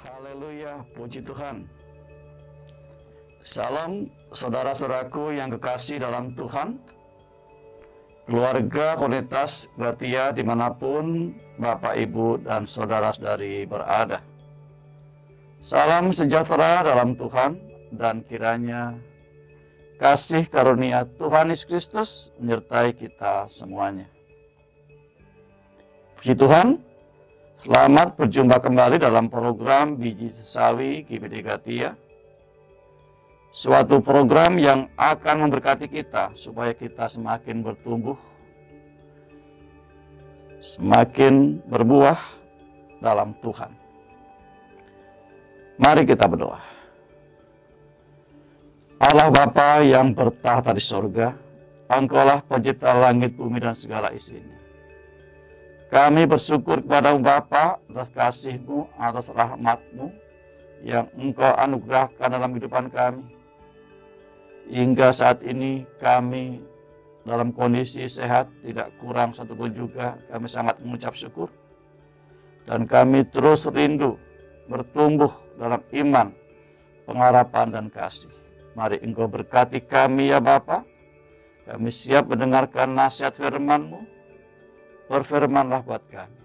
Haleluya, puji Tuhan. Salam saudara-saudaraku yang kekasih dalam Tuhan, keluarga komunitas Gratia dimanapun Bapak, Ibu, dan saudara-saudari berada. Salam sejahtera dalam Tuhan, dan kiranya kasih karunia Tuhan Yesus Kristus menyertai kita semuanya. Puji Tuhan. Selamat berjumpa kembali dalam program Biji Sesawi GBD Gratia. Suatu program yang akan memberkati kita supaya kita semakin bertumbuh, semakin berbuah dalam Tuhan. Mari kita berdoa. Allah Bapa yang bertahta di sorga, Engkaulah pencipta langit, bumi, dan segala isinya. Kami bersyukur kepada Bapa atas kasih-Mu, atas rahmat-Mu yang Engkau anugerahkan dalam kehidupan kami. Hingga saat ini kami dalam kondisi sehat, tidak kurang satupun juga. Kami sangat mengucap syukur. Dan kami terus rindu bertumbuh dalam iman, pengharapan, dan kasih. Mari Engkau berkati kami ya Bapa. Kami siap mendengarkan nasihat firman-Mu. Berfirmanlah buat kami.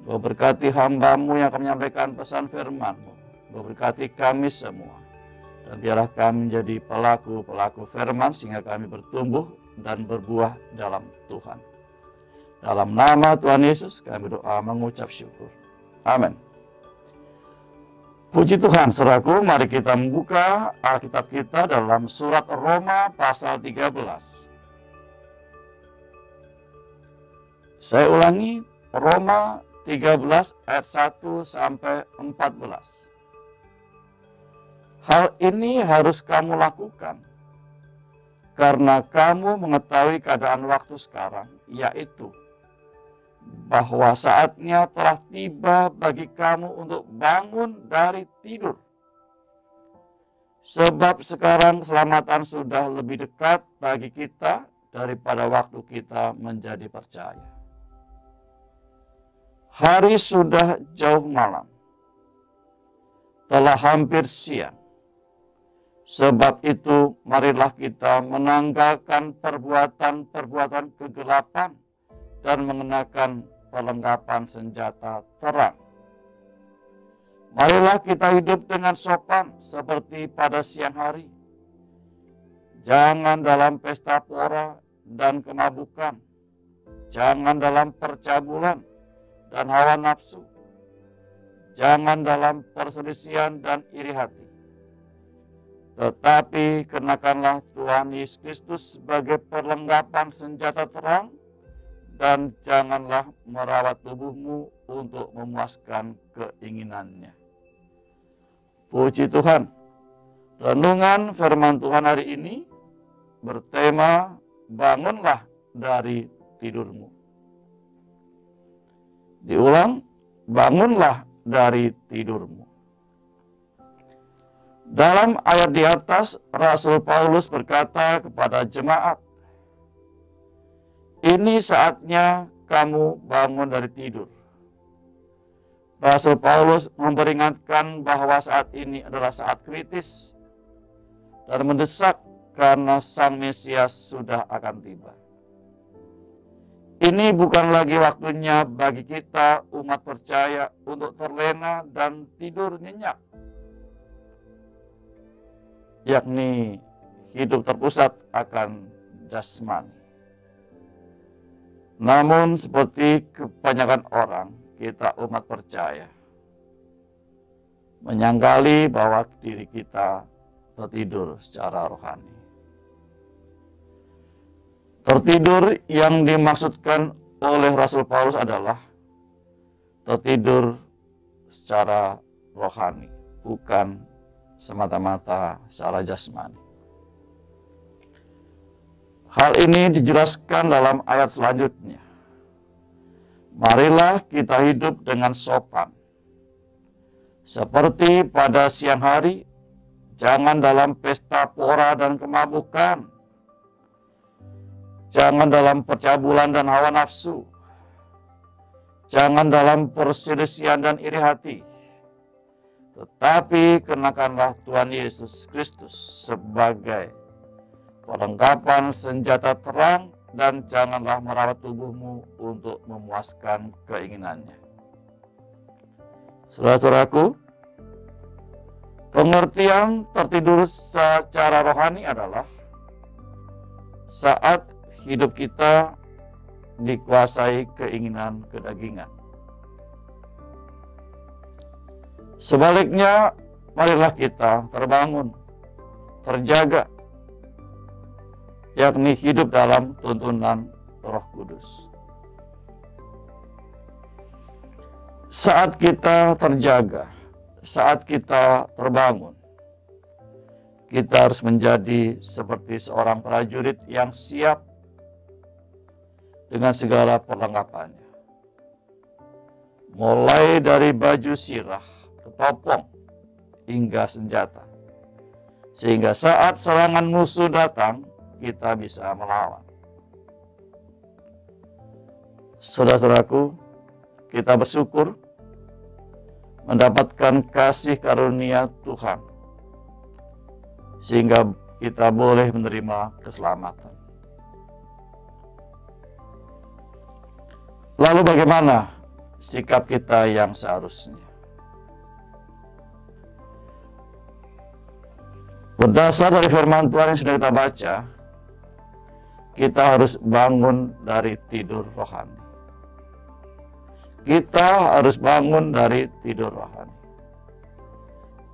Engkau berkati hamba-Mu yang akan menyampaikan pesan firman-Mu. Engkau berkati kami semua. Dan biarlah kami menjadi pelaku-pelaku firman sehingga kami bertumbuh dan berbuah dalam Tuhan. Dalam nama Tuhan Yesus kami doa mengucap syukur. Amin. Puji Tuhan, saudaraku, mari kita membuka Alkitab kita dalam surat Roma pasal 13. Saya ulangi, Roma 13 ayat 1 sampai 14. Hal ini harus kamu lakukan karena kamu mengetahui keadaan waktu sekarang, yaitu bahwa saatnya telah tiba bagi kamu untuk bangun dari tidur. Sebab sekarang keselamatan sudah lebih dekat bagi kita daripada waktu kita menjadi percaya. Hari sudah jauh malam, telah hampir siang. Sebab itu marilah kita menanggalkan perbuatan-perbuatan kegelapan dan mengenakan perlengkapan senjata terang. Marilah kita hidup dengan sopan seperti pada siang hari. Jangan dalam pesta pora dan kemabukan. Jangan dalam percabulan dan hawa nafsu. Jangan dalam perselisihan dan iri hati. Tetapi kenakanlah Tuhan Yesus Kristus sebagai perlengkapan senjata terang, dan janganlah merawat tubuhmu untuk memuaskan keinginannya. Puji Tuhan. Renungan firman Tuhan hari ini bertema bangunlah dari tidurmu. Diulang, bangunlah dari tidurmu. Dalam ayat di atas, Rasul Paulus berkata kepada jemaat, ini saatnya kamu bangun dari tidur. Rasul Paulus memperingatkan bahwa saat ini adalah saat kritis dan mendesak karena Sang Mesias sudah akan tiba. Ini bukan lagi waktunya bagi kita umat percaya untuk terlena dan tidur nyenyak, yakni hidup terpusat akan jasmani. Namun seperti kebanyakan orang, kita umat percaya menyangkali bahwa diri kita tertidur secara rohani. Tertidur yang dimaksudkan oleh Rasul Paulus adalah tertidur secara rohani, bukan semata-mata secara jasmani. Hal ini dijelaskan dalam ayat selanjutnya. Marilah kita hidup dengan sopan. Seperti pada siang hari, jangan dalam pesta pora dan kemabukan. Jangan dalam percabulan dan hawa nafsu. Jangan dalam perselisihan dan iri hati. tetapi kenakanlah Tuhan Yesus Kristus sebagai perlengkapan senjata terang, dan janganlah merawat tubuhmu untuk memuaskan keinginannya. Saudara-saudaraku, pengertian tertidur secara rohani adalah saat hidup kita dikuasai keinginan kedagingan. Sebaliknya, marilah kita terbangun, terjaga, yakni hidup dalam tuntunan Roh Kudus. Saat kita terjaga, saat kita terbangun, kita harus menjadi seperti seorang prajurit yang siap dengan segala perlengkapannya. Mulai dari baju sirah, ketopong, hingga senjata. Sehingga saat serangan musuh datang, kita bisa melawan. Saudara-saudaraku, kita bersyukur mendapatkan kasih karunia Tuhan, sehingga kita boleh menerima keselamatan. Lalu bagaimana sikap kita yang seharusnya? Berdasar dari firman Tuhan yang sudah kita baca, kita harus bangun dari tidur rohani. Kita harus bangun dari tidur rohani.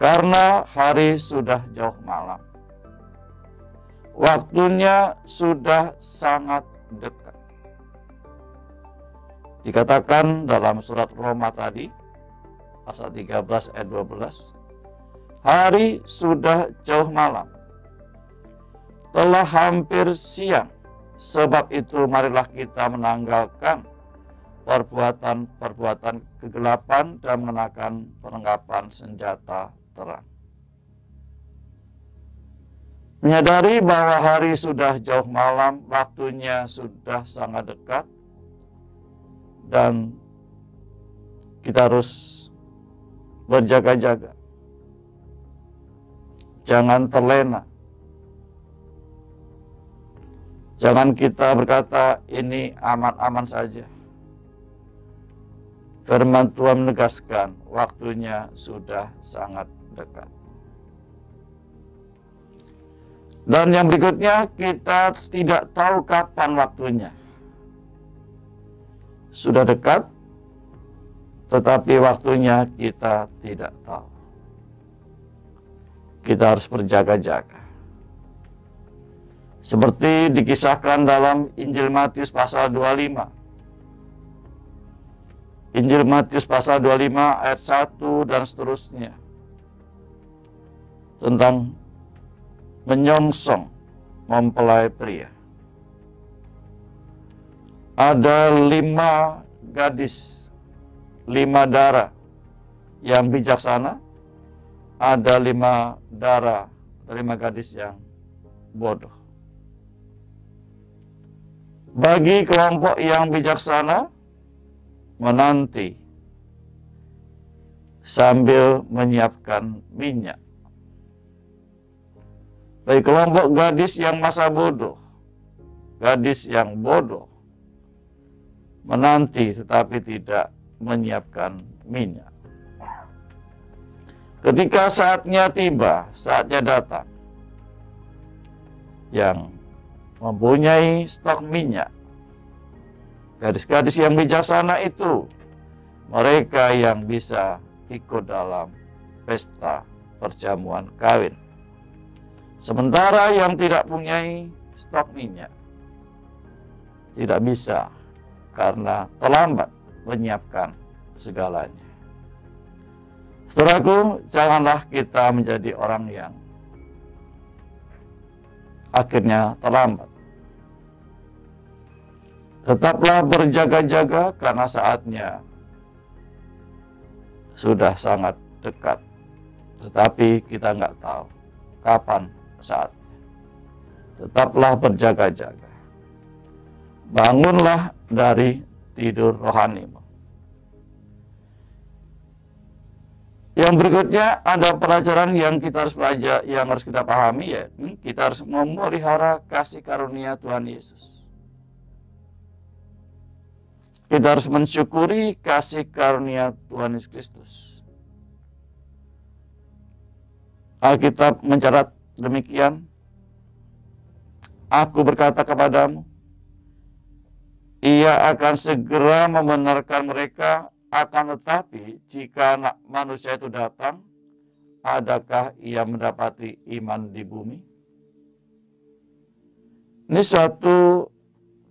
Karena hari sudah jauh malam. Waktunya sudah sangat dekat. Dikatakan dalam surat Roma tadi, pasal 13 ayat 12, hari sudah jauh malam, telah hampir siang. Sebab itu marilah kita menanggalkan perbuatan-perbuatan kegelapan dan mengenakan perlengkapan senjata terang. Menyadari bahwa hari sudah jauh malam, waktunya sudah sangat dekat, dan kita harus berjaga-jaga. Jangan terlena. Jangan kita berkata, ini aman-aman saja. Firman Tuhan menegaskan, waktunya sudah sangat dekat. Dan yang berikutnya, kita tidak tahu kapan waktunya. Sudah dekat, tetapi waktunya kita tidak tahu. Kita harus berjaga-jaga. Seperti dikisahkan dalam Injil Matius pasal 25. Injil Matius pasal 25 ayat 1 dan seterusnya. Tentang menyongsong mempelai pria. Ada 5 gadis, 5 dara yang bijaksana. Ada 5 dara, 5 gadis yang bodoh. Bagi kelompok yang bijaksana, menanti sambil menyiapkan minyak. Bagi kelompok gadis yang masa bodoh, gadis yang bodoh, menanti tetapi tidak menyiapkan minyak. Ketika saatnya tiba, saatnya datang, yang mempunyai stok minyak, gadis-gadis yang bijaksana itu, mereka yang bisa ikut dalam pesta perjamuan kawin. Sementara yang tidak punya stok minyak, tidak bisa karena terlambat menyiapkan segalanya. Saudaraku, janganlah kita menjadi orang yang akhirnya terlambat. Tetaplah berjaga-jaga karena saatnya sudah sangat dekat. Tetapi kita nggak tahu kapan saatnya. Tetaplah berjaga-jaga. Bangunlah dari tidur rohanimu. Yang berikutnya ada pelajaran yang kita harus yang harus kita pahami, ya, kita harus memelihara kasih karunia Tuhan Yesus. Kita harus mensyukuri kasih karunia Tuhan Yesus Kristus. Alkitab mencatat demikian, aku berkata kepadamu, ia akan segera membenarkan mereka, akan tetapi jika Anak Manusia itu datang, adakah ia mendapati iman di bumi? Ini suatu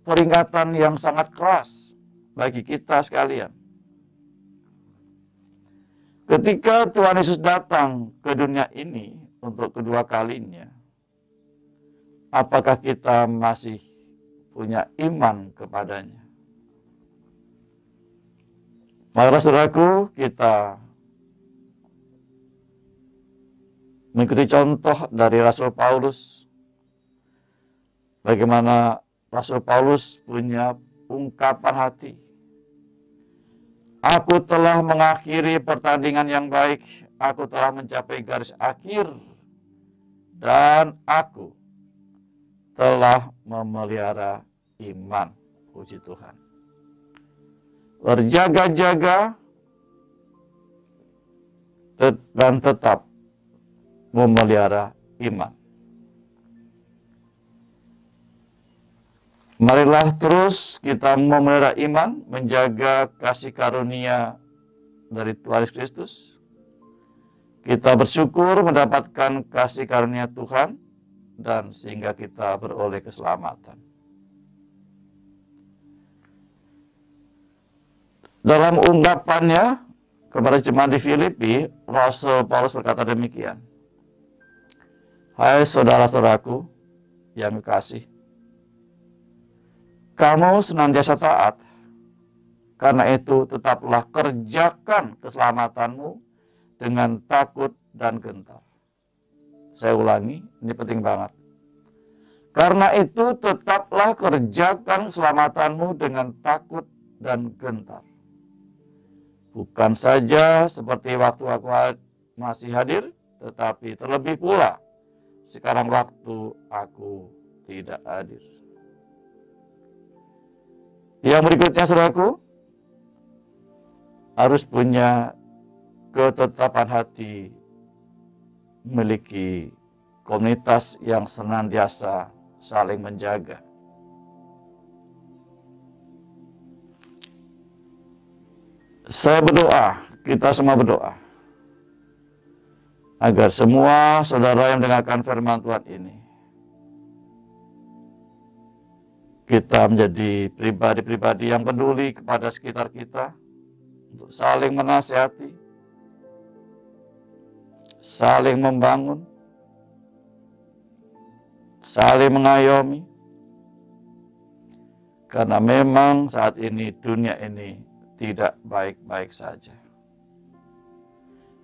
peringatan yang sangat keras bagi kita sekalian. Ketika Tuhan Yesus datang ke dunia ini untuk kedua kalinya, apakah kita masih punya iman kepadanya? Mari saudaraku, kita mengikuti contoh dari Rasul Paulus. Bagaimana Rasul Paulus punya ungkapan hati. Aku telah mengakhiri pertandingan yang baik, aku telah mencapai garis akhir, dan aku telah memelihara iman. Puji Tuhan. Berjaga-jaga dan tetap memelihara iman. Marilah terus kita memelihara iman, menjaga kasih karunia dari Tuhan Yesus Kristus. Kita bersyukur mendapatkan kasih karunia Tuhan, dan sehingga kita beroleh keselamatan. Dalam ungkapannya kepada jemaat di Filipi, Rasul Paulus berkata demikian, hai saudara-saudaraku yang kekasih, kamu senantiasa taat, karena itu tetaplah kerjakan keselamatanmu dengan takut dan gentar. Saya ulangi, ini penting banget. Karena itu tetaplah kerjakan keselamatanmu dengan takut dan gentar. Bukan saja seperti waktu aku masih hadir, tetapi terlebih pula sekarang waktu aku tidak hadir. Yang berikutnya, saudaraku, harus punya ketetapan hati, memiliki komunitas yang senantiasa saling menjaga. Saya berdoa, kita semua berdoa, agar semua saudara yang mendengarkan firman Tuhan ini, kita menjadi pribadi-pribadi yang peduli kepada sekitar kita, untuk saling menasihati, saling membangun, saling mengayomi. Karena memang saat ini dunia ini tidak baik-baik saja.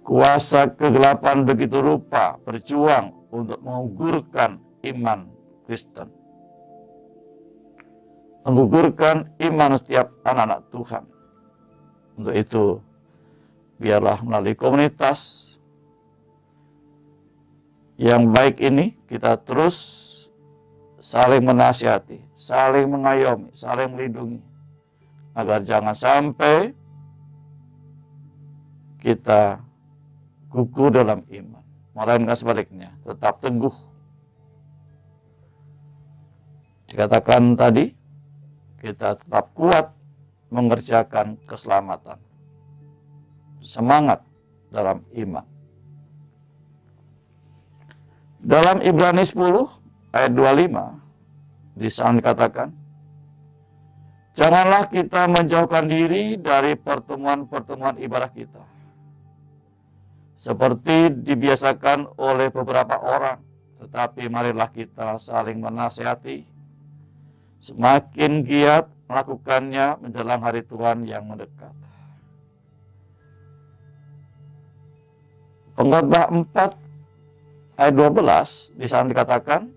Kuasa kegelapan begitu rupa berjuang untuk menggugurkan iman Kristen, menggugurkan iman setiap anak-anak Tuhan. Untuk itu, biarlah melalui komunitas yang baik ini, kita terus saling menasihati, saling mengayomi, saling melindungi, agar jangan sampai kita gugur dalam iman. Melainkan sebaliknya, tetap teguh. Dikatakan tadi, kita tetap kuat mengerjakan keselamatan. Semangat dalam iman. Dalam Ibrani 10 ayat 25 di sana dikatakan, janganlah kita menjauhkan diri dari pertemuan-pertemuan ibadah kita, seperti dibiasakan oleh beberapa orang, tetapi marilah kita saling menasihati, semakin giat melakukannya menjelang hari Tuhan yang mendekat. Pengkhotbah 4 ayat 12 di sana dikatakan,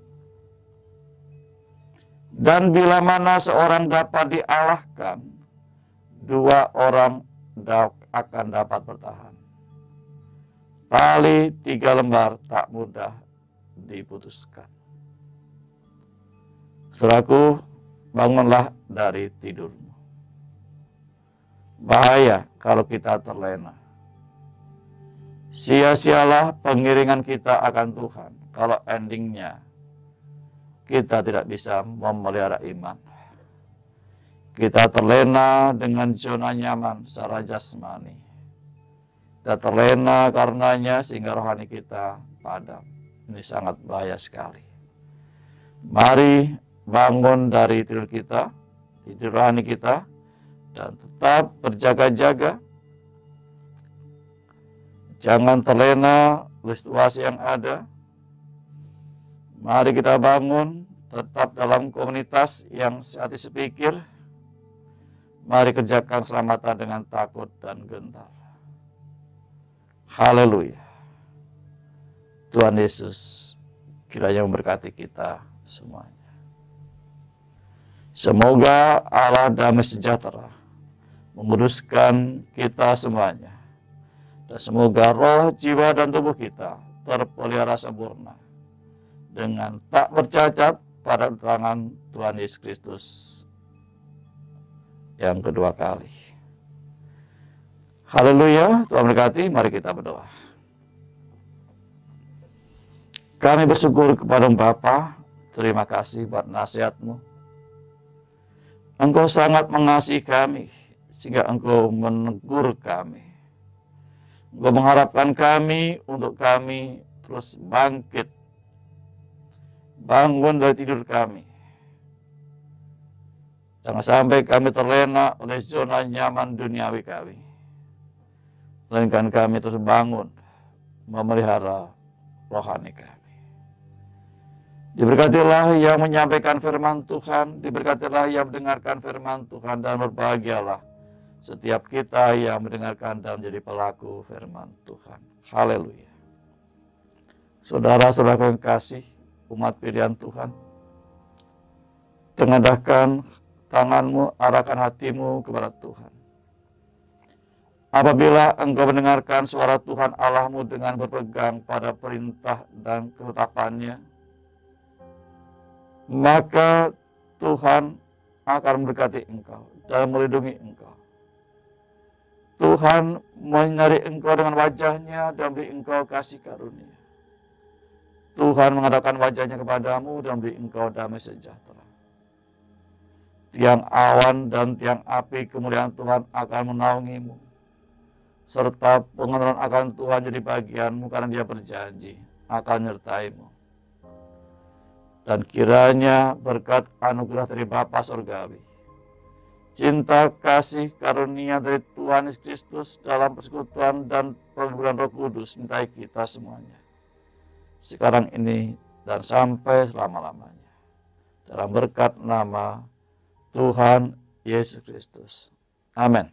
dan bila mana seorang dapat dialahkan, dua orang akan dapat bertahan. Tali 3 lembar tak mudah diputuskan. Saudaraku, bangunlah dari tidurmu. Bahaya kalau kita terlena. Sia-sialah pengiringan kita akan Tuhan kalau endingnya kita tidak bisa memelihara iman. Kita terlena dengan zona nyaman secara jasmani. Kita terlena karenanya sehingga rohani kita padam. Ini sangat bahaya sekali. Mari bangun dari tidur kita, tidur rohani kita, dan tetap berjaga-jaga. Jangan terlena oleh situasi yang ada. Mari kita bangun tetap dalam komunitas yang sehati sepikir. Mari kerjakan keselamatan dengan takut dan gentar. Haleluya. Tuhan Yesus kiranya memberkati kita semuanya. Semoga Allah damai sejahtera menguduskan kita semuanya. Dan semoga roh, jiwa, dan tubuh kita terpelihara sempurna dengan tak bercacat pada tangan Tuhan Yesus Kristus yang kedua kali. Haleluya, Tuhan berkati, mari kita berdoa. Kami bersyukur kepada Bapa, terima kasih buat nasihat-Mu. Engkau sangat mengasihi kami, sehingga Engkau menegur kami. Engkau mengharapkan kami untuk kami terus bangkit, bangun dari tidur kami. Jangan sampai kami terlena oleh zona nyaman duniawi kami. Melainkan kami terus bangun, memelihara rohani kami. Diberkatilah yang menyampaikan firman Tuhan, diberkatilah yang mendengarkan firman Tuhan, dan berbahagialah setiap kita yang mendengarkan dan menjadi pelaku firman Tuhan. Haleluya. Saudara-saudara yang kasih, umat pilihan Tuhan, tengadahkan tanganmu, arahkan hatimu kepada Tuhan. Apabila engkau mendengarkan suara Tuhan Allahmu dengan berpegang pada perintah dan ketetapannya, maka Tuhan akan memberkati engkau dan melindungi engkau. Tuhan menyinari engkau dengan wajahnya dan beri engkau kasih karunia. Tuhan menghadapkan wajahnya kepadamu dan beri engkau damai sejahtera. Tiang awan dan tiang api kemuliaan Tuhan akan menaungimu, serta pengenalan akan Tuhan jadi bagianmu, karena Dia berjanji akan menyertaimu. Dan kiranya berkat anugerah dari Bapa Surgawi, cinta kasih karunia dari Tuhan Yesus Kristus dalam persekutuan dan penghiburan Roh Kudus menyertai kita semuanya, sekarang ini dan sampai selama-lamanya. Dalam berkat nama Tuhan Yesus Kristus. Amin.